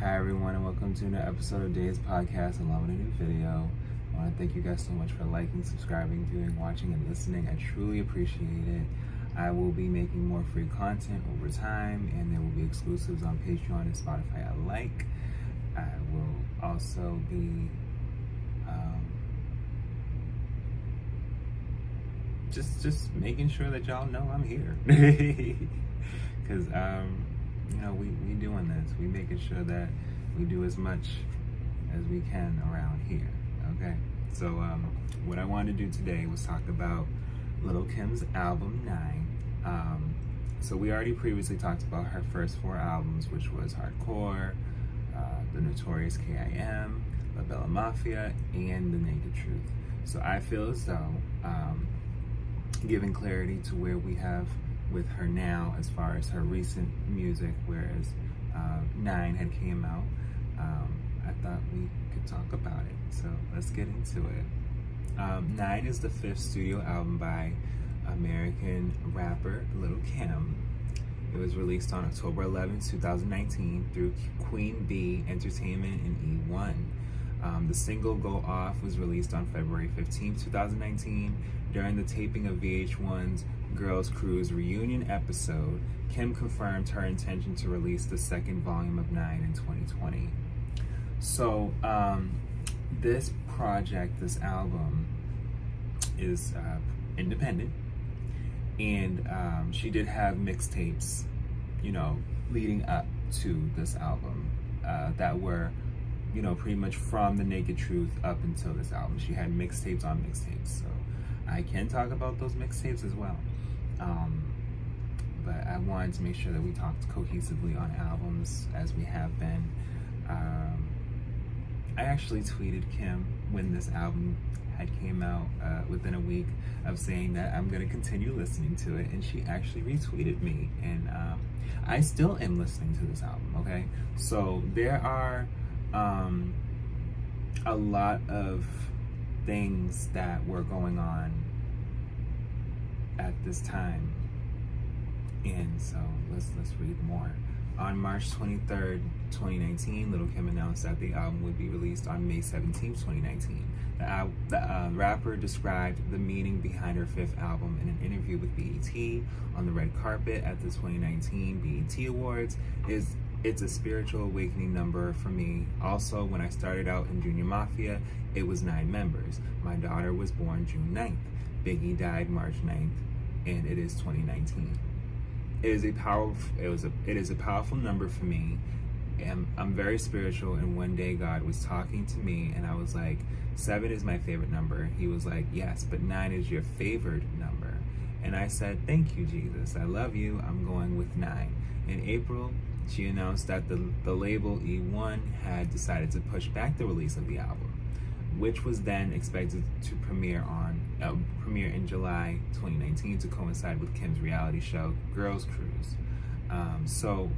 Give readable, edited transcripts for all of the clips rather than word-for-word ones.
Hi everyone, and welcome to another episode of Days Podcast along with a new video. I want to thank you guys so much for liking, subscribing, viewing, watching, and listening. I truly appreciate it. I will be making more free content over time, and there will be exclusives on Patreon and Spotify I like. I will also be just making sure that y'all know I'm here. Because we doing this. We making sure that we do as much as we can around here. Okay. So what I wanted to do today was talk about Lil Kim's album 9. So we already previously talked about her first 4 albums, which was Hardcore, The Notorious K.I.M., La Bella Mafia, and The Naked Truth. So I feel as though giving clarity to where we have with her now as far as her recent music, whereas 9 had came out, I thought we could talk about it. So let's get into it. 9 is the 5th studio album by American rapper Lil Kim. It was released on October 11, 2019 through Queen Bee Entertainment and E1. The single Go Off was released on February 15, 2019. During the taping of VH1's Girls Cruise reunion episode, Kim confirmed her intention to release the second volume of 9 in 2020. So this project, this album, is independent, and she did have mixtapes, leading up to this album that were, pretty much from The Naked Truth up until this album. She had mixtapes on mixtapes, so I can talk about those mixtapes as well. But I wanted to make sure that we talked cohesively on albums as we have been. I actually tweeted Kim when this album had came out within a week of saying that I'm going to continue listening to it, and she actually retweeted me, and I still am listening to this album, okay? So there are a lot of things that were going on at this time, and so let's read more. On March 23rd, 2019, Lil Kim announced that the album would be released on May 17th, 2019. The rapper described the meaning behind her 5th album in an interview with BET on the red carpet at the 2019 BET Awards. It's a spiritual awakening number for me. Also, when I started out in Junior Mafia, it was 9 members. My daughter was born June 9th. Biggie died March 9th, and it is 2019. It is a powerful number for me, and I'm very spiritual, and one day God was talking to me, and I was like, 7 is my favorite number. He was like, yes, but 9 is your favored number. And I said, thank you, Jesus. I love you. I'm going with 9. In April, she announced that the label E1 had decided to push back the release of the album, which was then expected to premiere in July 2019 to coincide with Kim's reality show, Girls Cruise. So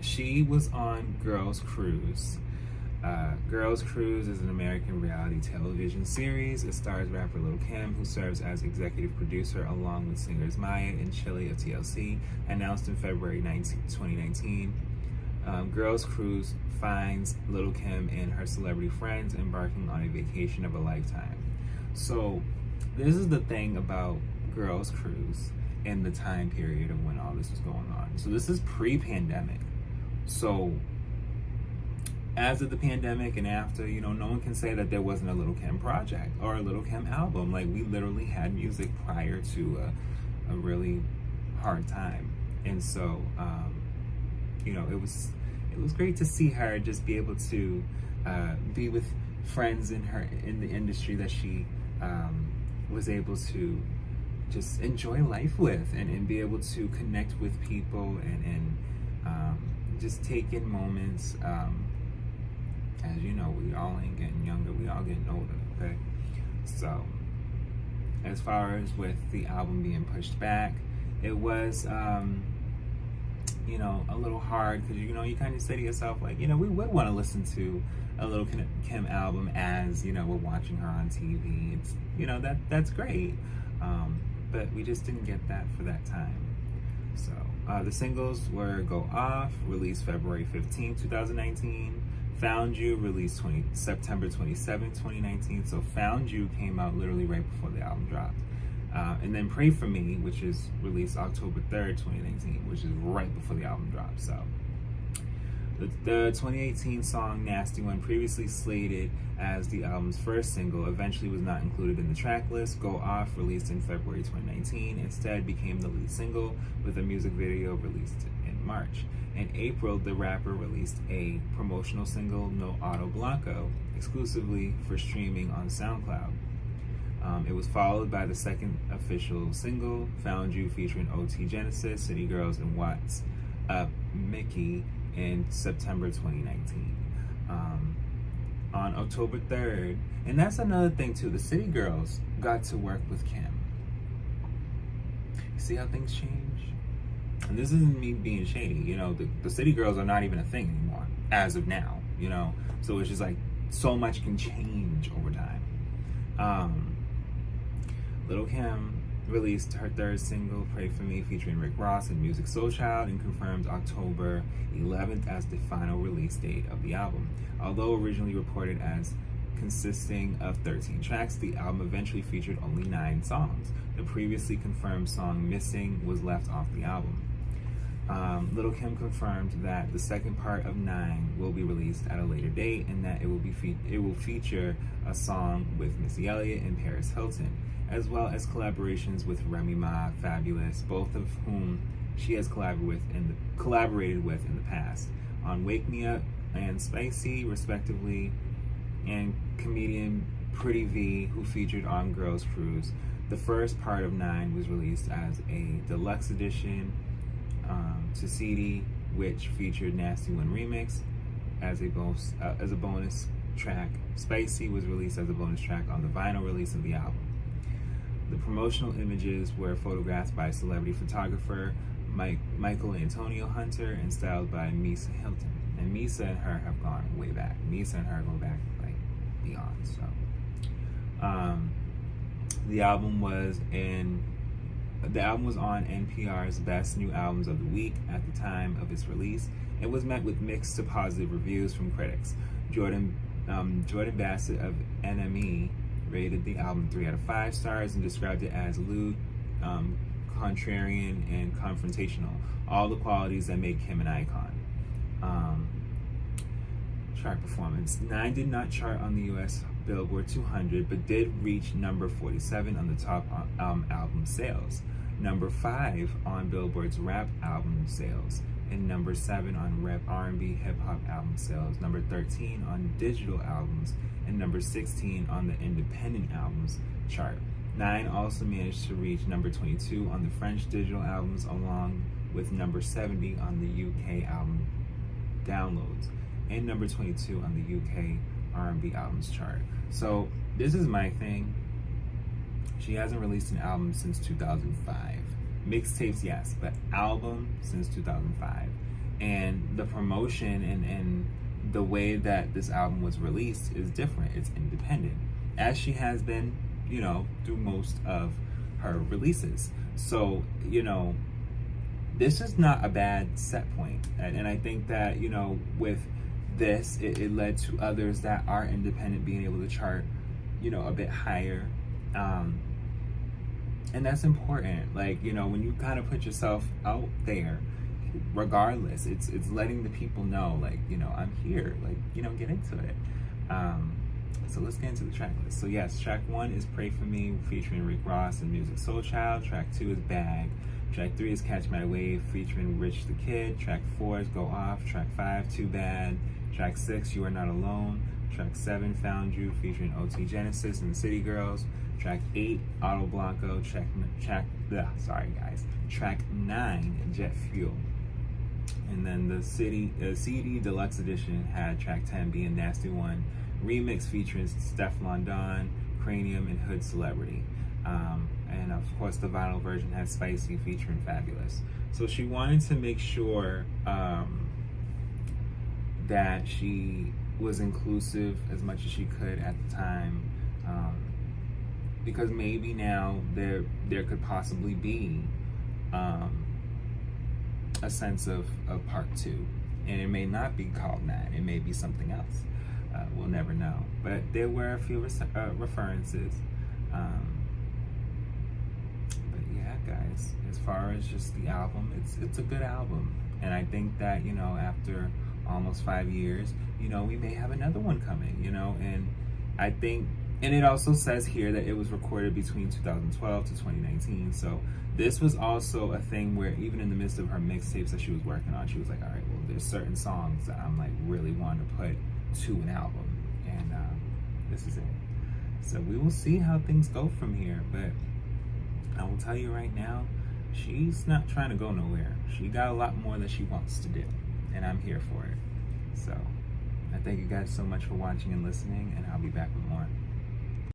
she was on Girls Cruise. Girls Cruise is an American reality television series. It stars rapper Lil Kim, who serves as executive producer along with singers Maya and Chili of TLC, announced in February 2019. Girls Cruise finds Lil Kim and her celebrity friends embarking on a vacation of a lifetime. So this is the thing about Girls Cruise in the time period of when all this was going on. So this is pre-pandemic. So as of the pandemic and after, no one can say that there wasn't a Lil Kim project or a Lil Kim album. Like, we literally had music prior to a really hard time. And so, it was great to see her just be able to be with friends in the industry that she was able to just enjoy life with, and be able to connect with people and just take in moments. As you know, we all ain't getting younger, we all getting older, okay? So as far as with the album being pushed back, it was a little hard, because you kind of say to yourself, like, we would want to listen to a Lil Kim album as we're watching her on TV. It's that's great, but we just didn't get that for that time. So The singles were Go Off, released February 15, 2019. Found You, released September 27, 2019. So Found You came out literally right before the album dropped. And then Pray For Me, which is released October 3rd, 2019, which is right before the album dropped. So the 2018 song Nasty One, previously slated as the album's first single, eventually was not included in the track list. Go Off, released in February 2019, instead became the lead single with a music video released in March. In April, the rapper released a promotional single, No Auto Blanco, exclusively for streaming on SoundCloud. It was followed by the second official single, Found You, featuring OT Genesis, City Girls, and What's Up Mickey, in September 2019. On October 3rd, and that's another thing too, the City Girls got to work with Kim. See how things change? And this isn't me being shady, you know, the City Girls are not even a thing anymore, as of now, you know? So it's just like, so much can change over time. Lil Kim released her third single, Pray For Me, featuring Rick Ross and Music Soul Child, and confirmed October 11th as the final release date of the album. Although originally reported as consisting of 13 tracks, the album eventually featured only 9 songs. The previously confirmed song Missing was left off the album. Lil Kim confirmed that the second part of 9 will be released at a later date, and that it will feature a song with Missy Elliott and Paris Hilton, as well as collaborations with Remy Ma, Fabulous, both of whom she has collaborated with in the past on Wake Me Up and Spicy, respectively, and comedian Pretty V, who featured on Girls Cruise. The first part of 9 was released as a deluxe edition to CD, which featured Nasty One remix as a bonus track. Spicy was released as a bonus track on the vinyl release of the album. The promotional images were photographed by celebrity photographer Michael Antonio Hunter and styled by Misa Hilton. And Misa and her have gone way back. Misa and her go back like beyond. So, the album was on NPR's Best New Albums of the Week at the time of its release. It was met with mixed to positive reviews from critics. Jordan Bassett of NME rated the album 3 out of 5 stars and described it as lewd, contrarian, and confrontational, all the qualities that make him an icon. Chart performance. 9 did not chart on the US Billboard 200, but did reach number 47 on the top album sales, number 5 on Billboard's rap album sales, and number 7 on rap R&B hip hop album sales, number 13 on digital albums, and number 16 on the independent albums chart. 9 also managed to reach number 22 on the French digital albums, along with number 70 on the UK album downloads, and number 22 on the UK R&B albums chart. So this is my thing. She hasn't released an album since 2005. Mixtapes, yes, but album since 2005. And the promotion and the way that this album was released is different. It's independent, as she has been, you know, through most of her releases. So, you know, this is not a bad set point. And I think that, you know, with this, it led to others that are independent being able to chart, you know, a bit higher. And that's important. Like, you know, when you kind of put yourself out there, regardless, it's letting the people know, like, you know, I'm here, like, you know, get into it. So let's get into the track list. So yes, track 1 is Pray For Me, featuring Rick Ross and Music Soul Child. Track 2 is Bag. Track 3 is Catch My Wave, featuring Rich the Kid. Track 4 is Go Off. Track 5, Too Bad. Track 6, You Are Not Alone. Track 7, Found You, featuring OT Genesis and the City Girls. Track 8, Auto Blanco. Track 9, Jet Fuel. And then the CD Deluxe Edition had track 10 being Nasty One remix, featuring Stefflon Don, Cranium, and Hood Celebrity. And of course the vinyl version had Spicy featuring Fabulous. So she wanted to make sure that she was inclusive as much as she could at the time, because maybe now there could possibly be a sense of part two, and it may not be called that. It may be something else. We'll never know. But there were a few references. But yeah, guys, as far as just the album, it's a good album, and I think that, you know, after almost 5 years, you know, we may have another one coming, you know, and I think, and it also says here that it was recorded between 2012 to 2019. So this was also a thing where even in the midst of her mixtapes that she was working on, she was like, all right, well, there's certain songs that I'm like really wanting to put to an album, and this is it. So we will see how things go from here, but I will tell you right now, she's not trying to go nowhere. She got a lot more that she wants to do, and I'm here for it. So I thank you guys so much for watching and listening, and I'll be back with more.